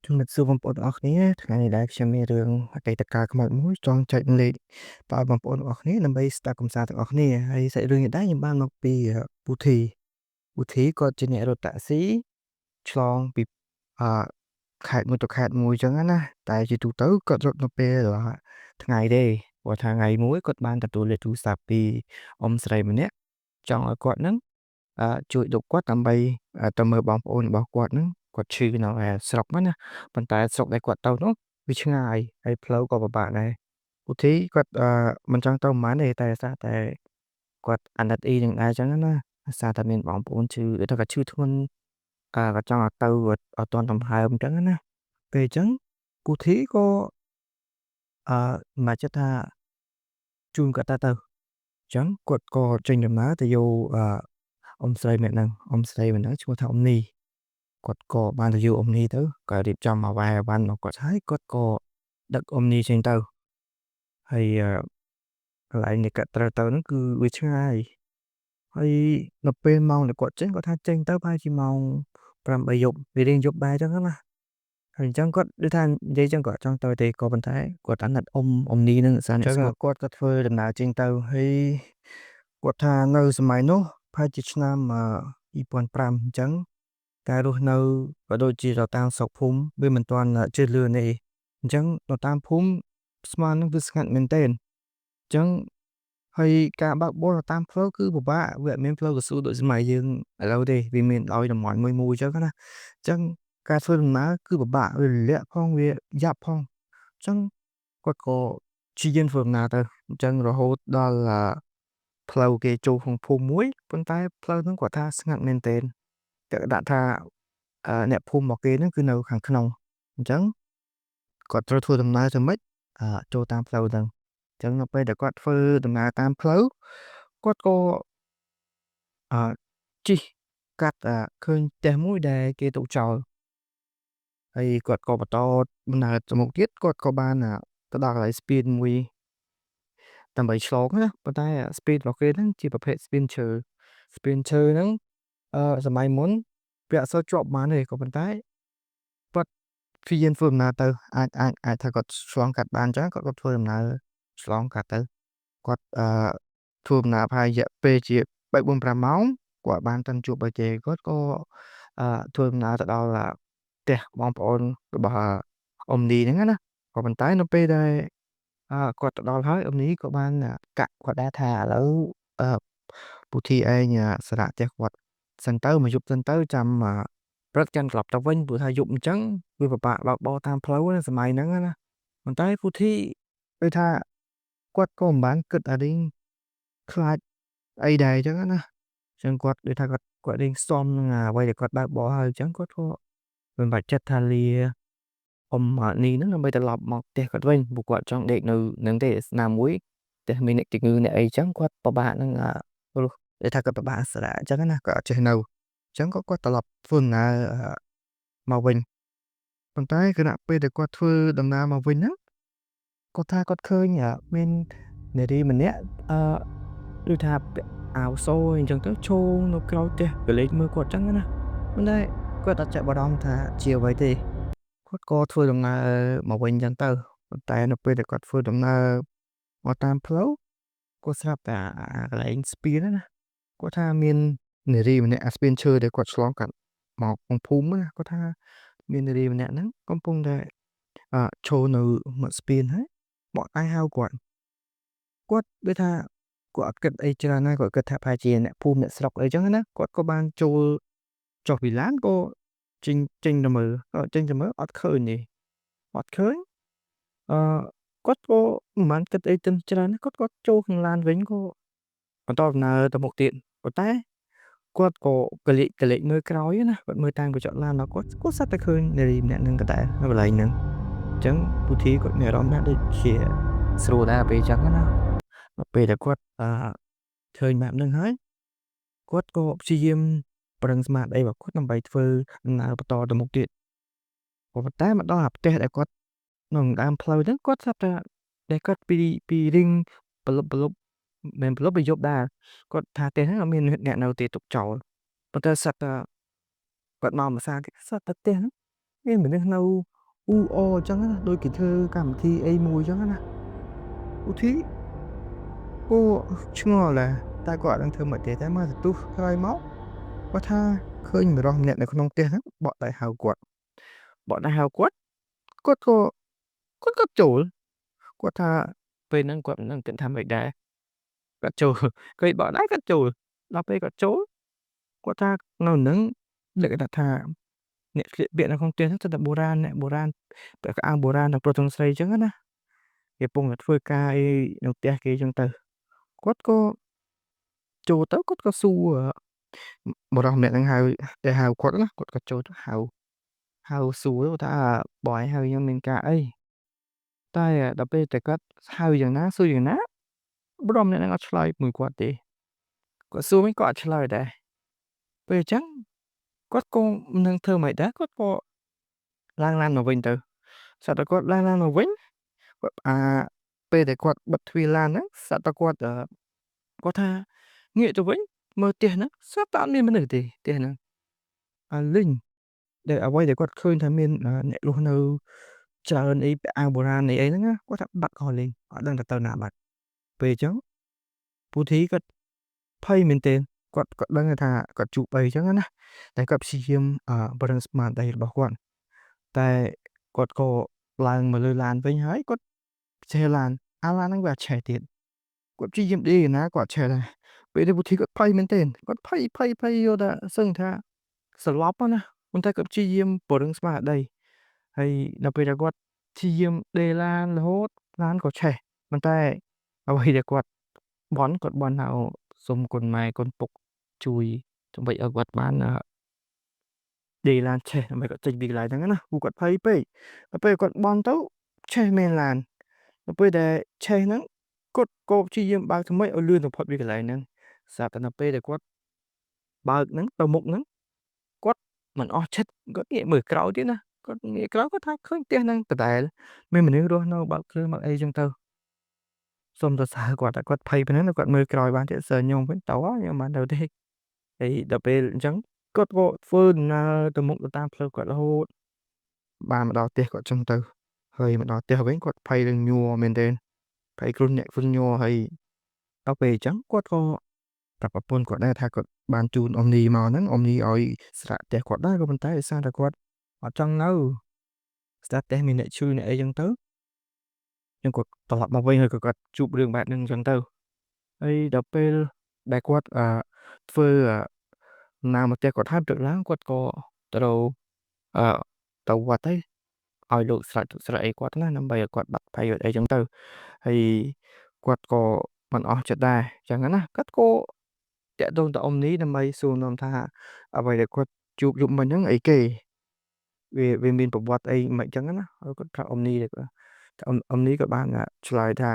ជំរាបសួរបងប្អូនទាំងអស់គ្នាថ្ងៃនេះដែរខ្ញុំមានរឿងអតីតកាលខ្មោចមួយចង់ចែករំលែកដល់បងប្អូនទាំងអស់គ្នាដើម្បីស្ដាប់កម្សាន្តទាំងអស់គ្នាហើយសាច់រឿងនេះដែរខ្ញុំបានមកពីពូធីគាត់ជាអ្នករត់តាក់ស៊ីឆ្លងពីអខេត្តមួយទៅខេត្តមួយអញ្ចឹងណាតែជាទូទៅគាត់រត់នៅពេលថ្ងៃទេព្រោះថ្ងៃមួយគាត់បានទទួលលេខទូរស័ព្ទពីអ៊ំស្រីម្នាក់ចង់ឲ្យគាត់នឹងជួយលោកគាត់ដើម្បីទៅមើលបងប្អូនរបស់គាត់នឹងគាត់ឈឺនៅឯស្រុកហ្នឹងណាប៉ុន្តែស្រុកដែលគាត់ទៅនោះវាឆ្ងាយហើយផ្លូវក៏ពិបាកដែរពូធីគាត់មិនចង់ទៅប៉ុន្មានទេតែដោយសារតែគាត់អាណិតអ៊ីនឹងដែរអញ្ចឹងណាដោយសារតែមានបងប្អូនឈឺដូចថាគាត់ឈឺធ្ងន់គាត់ចង់ឲ្យទៅឲ្យទាន់ដង្ហើមអញ្ចឹងណាពេលអញ្ចឹងពូធីក៏សម្រេចចិត្តថាជូនគាត់ទៅអញ្ចឹងគាត់ក៏ចេញដំណើរទៅយកអ៊ំស្រីម្នាក់ហ្នឹងឈ្មោះថាអ៊ំនីគាត់ក៏បានទៅយកអ៊ំនីទៅក៏រៀបចំអ្វីអវ៉ាន់មកគាត់ហើយគាត់ក៏ដឹកអ៊ំនីចេញទៅហើយកន្លែងដែលគាត់ត្រូវទៅហ្នឹងគឺវាឆ្ងាយហើយនៅពេលម៉ោងដែលគាត់ចេញគាត់ថាចេញទៅប្រហែលជាម៉ោង8យប់វារៀងយប់ដែរអញ្ចឹងណាហើយអញ្ចឹងគាត់ដូចថានិយាយអញ្ចឹងគាត់អត់ចង់ទៅទេក៏ប៉ុន្តែគាត់អាណិតអ៊ំនីហ្នឹងដោយសារអ្នកស្គាល់គាត់ក៏ធ្វើដំណើរចេញទៅហើយគាត់ថានៅសម័យនោះប្រហែលជាឆ្នាំ2005អញ្ចឹងការរស់នៅក៏ដូចជាទៅតាមស្រុកភូមិវាមិនទាន់ជឿនលឿនទេអញ្ចឹងទៅតាមភូមិស្មានហ្នឹងវាស្ងាត់មែនទែនអញ្ចឹងហើយការបើកបរទៅតាមផ្លូវគឺពិបាកវាអត់មានផ្លូវកស៊ូដូចសម័យយើងឥឡូវទេវាមានដោយតំបន់មួយៗអញ្ចឹងណាអញ្ចឹងការធ្វើដំណើរគឺពិបាកវាលាក់ផងវាយ៉ាប់ផងអញ្ចឹងគាត់ក៏ព្យាយាមធ្វើដំណើរទៅអញ្ចឹងរហូតដល់ផ្លូវគេចូលក្នុងភូមិមួយប៉ុន្តែផ្លូវហ្នឹងគាត់ថាស្ងាត់មែនទែនគេដាក់ថាអ្នកភូមិរបស់គេហ្នឹងគឺនៅខាងក្នុងអញ្ចឹងគាត់ត្រូវធ្វើដំណើរទៅម៉េចចូលតាមផ្លូវហ្នឹងអញ្ចឹងនៅពេលដែលគាត់ធ្វើដំណើរតាមផ្លូវគាត់ក៏អឺជិះកាត់ឃើញផ្ទះមួយដែលគេទុកចោលហើយគាត់ក៏បន្តដំណើរទៅមុខទៀតគាត់ក៏បានទៅដល់កន្លែងស្ពានមួយដើម្បីឆ្លងណាប៉ុន្តែស្ពានរបស់គេហ្នឹងជាប្រភេទស្ពានឈើហ្នឹងសម័យមុនវាអត់សូវជាប់បានទេក៏ប៉ុន្តែគាត់ព្យាយាមធ្វើដំណើរទៅអាចថាគាត់ឆ្លងកាត់បានអញ្ចឹងគាត់ក៏ធ្វើដំណើរឆ្លងកាត់ទៅគាត់ធ្វើដំណើរប្រហែលរយៈពេលជា3 4 5ម៉ោងគាត់បានទៅជួបឲ្យគេគាត់ក៏ធ្វើដំណើរទៅដល់ផ្ទះបងប្អូនរបស់អ៊ំនីហ្នឹងណាក៏ប៉ុន្តែនៅពេលដែលគាត់ទៅដល់ហើយអ៊ំនេះក៏បានកាក់គាត់ដែរថាឥឡូវអឺពូធីឯងសម្រាកផ្ទះគាត់សិនទៅមួយយប់សិនទៅចាំព្រឹកចាំត្រឡប់ទៅវិញព្រោះថាយប់អញ្ចឹងវាពិបាកបើកបរតាមផ្លូវណាសម័យហ្នឹងណាប៉ុន្តែពូធីដូចថាគាត់ក៏មិនបានគិតអានេះខ្លាចអីដែរអញ្ចឹងណាអញ្ចឹងគាត់ដូចថាគាត់លេងស៊ាំនឹងអ្វីដែលគាត់បើកបរហើយអញ្ចឹងគាត់ក៏មិនបាច់ចិត្តថាលាអ៊ំនេះហ្នឹងដើម្បីត្រឡប់មកផ្ទះគាត់វិញព្រោះគាត់ចង់ដេកនៅហ្នឹងទេណាមួយផ្ទះមានអ្នកជំងឺអ្នកអីចឹងគាត់ពិបាកនឹងរស់ដូចថាគាត់ពិបាកស្រាកអញ្ចឹងណាគាត់អត់ចេះនៅអញ្ចឹងក៏គាត់ត្រឡប់ធ្វើដំណើរមកវិញប៉ុន្តែគណៈពេលដែលគាត់ធ្វើដំណើរមកវិញហ្នឹងគាត់ថាគាត់ឃើញមាននារីម្នាក់ដូចថាពាក់អាវសូអីអញ្ចឹងទៅឈរនៅក្រោយផ្ទះក៏លេចមើលគាត់អញ្ចឹងណាប៉ុន្តែគាត់អត់ចាប់អារម្មណ៍ថាជាអ្វីទេ គាត់ក៏ធ្វើដំណើរមកវិញអញ្ចឹងទៅប៉ុន្តែនៅពេលដែលគាត់ធ្វើដំណើរមកតាមផ្លូវគាត់ស្រាប់តែកន្លែងស្ពានហ្នឹងណាគាត់ថាមាននារីម្នាក់ស្ពានឈើដែលគាត់ឆ្លងកាត់មកក្នុងភូមិណាគាត់ថាមាននារីម្នាក់ហ្នឹងកំពុងតែឈរនៅមាត់ស្ពានហើយបកដៃហៅគាត់ដូចថាគាត់អត់គិតអីច្រើនណាគាត់គិតថាប្រហែលជាអ្នកភូមិអ្នកស្រុកអីចឹងណាគាត់ក៏បានចូលចុះពីឡានក៏ចេញទៅមើលអត់ឃើញទេអត់ឃើញអឺគាត់ក៏មិនបានគិតអីទៅច្រើនណាគាត់ចូលក្នុងឡានវិញក៏បន្តដំណើរទៅមុខទៀតប៉ុន្តែគាត់ក៏កលេចមើលក្រោយណាគាត់មើលតាមកញ្ចក់ឡានរបស់គាត់សត្វតែឃើញនារីម្នាក់ហ្នឹងដដែលនៅកន្លែងហ្នឹងអញ្ចឹងទូធីគាត់មានអារម្មណ៍ថាដូចជាស្រួលដែរពេលអញ្ចឹងណាដល់ពេលដែលគាត់ឃើញបែបហ្នឹងហើយគាត់ក៏ព្យាយាមប្រឹងស្មារតីរបស់គាត់ដើម្បីធ្វើដំណើរបន្តទៅមុខទៀតក៏ប៉ុន្តែមកដល់ផ្ទះដែលគាត់នៅដើមផ្លូវហ្នឹងគាត់ស្រាប់តែដែលគាត់ពីរៀងព្រលប់មិនព្រលប់ពេលយប់ដែរគាត់ថាផ្ទះហ្នឹងអត់មានអ្នកនៅទេទុកចោលប៉ុន្តែសត្វគាត់មកម្សាគេសត្វតែផ្ទះហ្នឹង មានមនុស្សនៅអ៊ូអរអញ្ចឹងណាដូចគេធ្វើកម្មវិធីអីមួយអញ្ចឹងណាឧទ្ធីគួរឆ្ងល់ដែរតែគាត់អត់ដឹងធ្វើម៉េចទេតែមកទទួលក្រោយមកគាត់ថាឃើញបរិសម្នាក់នៅក្នុងផ្ទះហ្នឹងបកដៃហៅគាត់គាត់ក៏គាត់ចូលគាត់ថាពេលហ្នឹងគាត់មិនដឹងគិតថាម៉េចដែរគាត់ចូលឃើញបកដៃគាត់ចូលដល់ពេលគាត់ចូលគាត់ថានៅហ្នឹងលក្ខណៈថាអ្នកស្លៀកពាក់នៅក្នុងផ្ទះហ្នឹងទៅតែបុរាណអ្នកបុរាណពាក់ខោអាវបុរាណទាំងប្រុសទាំងស្រីអញ្ចឹងណាគេកំពុងតែធ្វើការអីនៅផ្ទះគេអញ្ចឹងទៅគាត់ក៏ចូលទៅគាត់ក៏សួរបរិសម្នាក់ហ្នឹងតែហៅគាត់ណាគាត់ក៏ចូលទៅហៅសួរថាបងឯងហៅខ្ញុំមានការអីតែដល់ពេលតែគាត់ហៅយ៉ាងណាសួរយ៉ាងណាបរិសម្នាក់ហ្នឹងអត់ឆ្លើយមួយគាត់ទេគាត់សួរវិញក៏អត់ឆ្លើយដែរពេលអញ្ចឹងគាត់ក៏មិនដឹងធ្វើម៉េចដែរគាត់ក៏ឡើងឡានមកវិញទៅស្រាប់តែគាត់ឡើងឡានមកវិញគាត់ពេលដែលគាត់បិទទ្វារឡានហ្នឹងស្រាប់តែគាត់ថាងាកទៅវិញមើលផ្ទះហ្នឹងស្រាប់តែអត់មានមនុស្សទេផ្ទះហ្នឹងលីងដែលអ្វីដែលគាត់ឃើញថាមានអ្នករស់នៅច្រើនអីពាក់អាវបុរាណអីហ្នឹងណាគាត់ថាបាត់ក៏លេងអត់ដឹងទៅណាបាត់ពេលអញ្ចឹងពូធីគាត់ភ័យមែនទែនគាត់ដឹងថាគាត់ជួបអីអញ្ចឹងណាតែគាត់ព្យាយាមបរិងស្មារតីរបស់គាត់តែគាត់ក៏ឡើងមកលើឡានវិញហើយគាត់ឆេះឡានឡានហ្នឹងវាអត់ឆេះទៀតគាត់ព្យាយាមដេកយ៉ាងណាក៏អត់ឆេះដែរពេលនេះពូធីគាត់ភ័យមែនទែនគាត់ភ័យយកថាសឹងថាស្លាប់ណាប៉ុន្តែគាត់ព្យាយាមពង្រឹងស្មារតីហើយដល់ពេលដែលគាត់ព្យាយាមដេកឡានរហូតឡានក៏ឆេះប៉ុន្តែអ្វីដែលគាត់បន់ថាសូមគុណម៉ែគុណពុកជួយដើម្បីឲ្យគាត់បានដេកឡានឆេះដើម្បីគាត់ចេញពីកន្លែងហ្នឹងណាព្រោះគាត់ភ័យពេកដល់ពេលគាត់បន់ទៅឆេះមែនឡានដល់ពេលដែលឆេះហ្នឹងគាត់ក៏ព្យាយាមបើកធ្វើម៉េចឲ្យលឿនបំផុតពីកន្លែងហ្នឹងស្រាប់តែនៅពេលដែលគាត់បើកហ្នឹងទៅមុខហ្នឹងគាត់មិនអស់ចិត្តគាត់ងាកមើលក្រោយទៀតណាគាត់ងាកក្រោយគាត់ថាឃើញផ្ទះហ្នឹងដដែលមានមនុស្សរស់នៅបើកគ្រឿងបើកអីចឹងទៅសូមសរសើរគាត់តែគាត់ភ័យប៉ុណ្ណឹងគាត់មើលក្រោយបានទៀតសើខ្ញុំវិញតោះខ្ញុំបានទៅទេហើយដល់ពេលអញ្ចឹងគាត់ក៏ធ្វើដំណើរទៅមុខទៅតាមផ្លូវគាត់រហូតបានមកដល់ផ្ទះគាត់ចឹងទៅហើយមកដល់ផ្ទះវិញគាត់ភ័យរឿងញ័រមែនទែនភ័យខ្លួនអ្នកខ្លួនញ័រហើយដល់ពេលអញ្ចឹងគាត់ក៏ប្រាប់ប្រពន្ធគាត់ដែរថាគាត់បានជូនអ៊ំនីមកហ្នឹងអ៊ំនីឲ្យស្រាក់ផ្ទះគាត់ដែរក៏ប៉ុន្តែដោយសារតែគាត់អត់ចង់នៅស្រាប់តែមានអ្នកជួយអ្នកអីចឹងទៅចឹងគាត់ត្រឡប់មកវិញហើយក៏គាត់ជួបរឿងបែបហ្នឹងចឹងទៅហើយដល់ពេលដែលគាត់ធ្វើដំណើរមកផ្ទះគាត់ហើយព្រឹកឡើងគាត់ក៏ត្រូវទៅវត្តឲ្យលោកស្រេចទុក្ខស្រេចអីគាត់ណាដើម្បីឲ្យគាត់បាត់ភ័យអីចឹងទៅហើយគាត់ក៏មិនអស់ចិត្តដែរចឹងណាគាត់ក៏តាក់ទងទៅអ៊ំនេះដើម្បីសួរនាំថាអ្វីដែលគាត់ជួបយប់មិញហ្នឹងអីគេវាមានប្រវត្តិអីមិនចឹងណាហើយគាត់ប្រាប់អ៊ំនេះអ៊ំនេះក៏បានឆ្លើយថា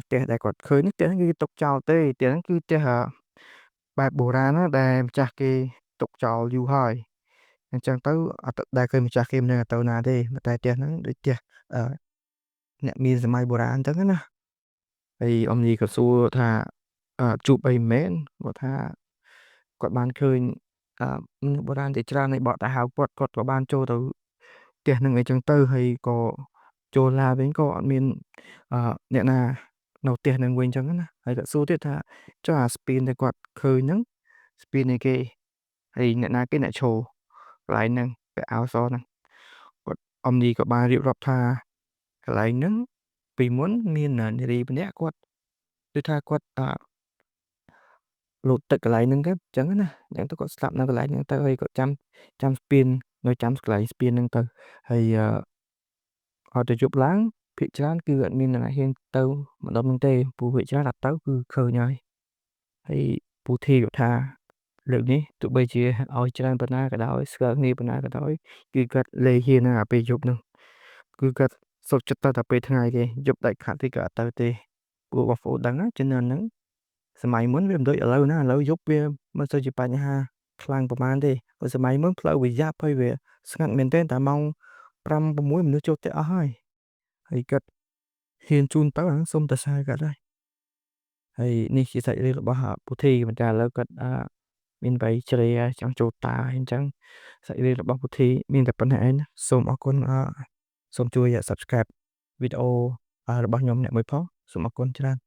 ផ្ទះដែលគាត់ឃើញផ្ទះហ្នឹងគឺទុកចោលទេផ្ទះហ្នឹងគឺផ្ទះបែបបុរាណណាដែលម្ចាស់គេទុកចោលយូរហើយអញ្ចឹងទៅអត់ដែលឃើញម្ចាស់គេមិនដឹងទៅណាទេតែផ្ទះហ្នឹងដូចផ្ទះអ្នកមានសម័យបុរាណអញ្ចឹងណាហើយអ៊ំនេះក៏សួរថាជួបអីមែនគាត់ថាគាត់បានឃើញមនុស្សបុរាណជាច្រើននៃបកតាហៅគាត់ក៏បានចូលទៅផ្ទះហ្នឹងអីចឹងទៅហើយក៏ចូលឡាវិញក៏អត់មានអ្នកណានៅផ្ទះហ្នឹងវិញចឹងណាហើយក៏សួរទៀតថាចុះអាស្ពានដែលគាត់ឃើញហ្នឹងស្ពាននៃគេហើយអ្នកណាគេអ្នកឈរកន្លែងហ្នឹងពាក់អាវសហ្នឹងគាត់អ៊ំនេះក៏បានរៀបរាប់ថាកន្លែងហ្នឹងពីមុនមាននារីម្នាក់គាត់ដូចថាគាត់លោតទឹកកន្លែងហ្នឹងទៅអញ្ចឹងណាអញ្ចឹងទៅគាត់ស្លាប់នៅកន្លែងហ្នឹងទៅហើយគាត់ចាំស្ពាននៅចាំកន្លែងស្ពានហ្នឹងទៅហើយឲ្យទៅយប់ឡើងភាគច្រើនគឺអត់មានអ្នកណាហ៊ានទៅម្ដុំហ្នឹងទេព្រោះភាគច្រើនដល់ទៅគឺឃើញហើយពូធីគាត់ថាលើកនេះទោះបីជាឲ្យច្រើនប៉ុណ្ណាក៏ដោយស្គាល់គ្នាប៉ុណ្ណាក៏ដោយគឺគាត់លែងហ៊ាននៅពេលយប់ហ្នឹងគឺគាត់សុខចិត្តទៅតែពេលថ្ងៃទេយប់ដាច់ខាតទេក៏អត់ទៅទេព្រោះបងប្អូនដឹងណាជំនាន់ហ្នឹងសម័យមុនវាមិនដូចឥឡូវណាឥឡូវយប់វាមិនសូវជាបញ្ហាខ្លាំងប្រហែលទេព្រោះសម័យមុនផ្លូវវាយ៉ាប់ហើយវាស្ងាត់មែនទែនតែម៉ោង5 6មនុស្សចូលផ្ទះអស់ហើយគាត់ហ៊ានជូនទៅហ្នឹងសុំតែសារគាត់ហើយនេះជាសាច់រឿងរបស់ពូធីប៉ុន្តែឥឡូវគាត់ មានអ្វីជ្រាចង់ចូលតាអញ្ចឹងសាច់រឿងរបស់ពុទ្ធីមានតែប៉ុណ្ណេះឯងណាសូមអរគុណសូមជួយ Subscribe វីដេអូរបស់ខ្ញុំអ្នកមួយផងសូមអរគុណច្រើន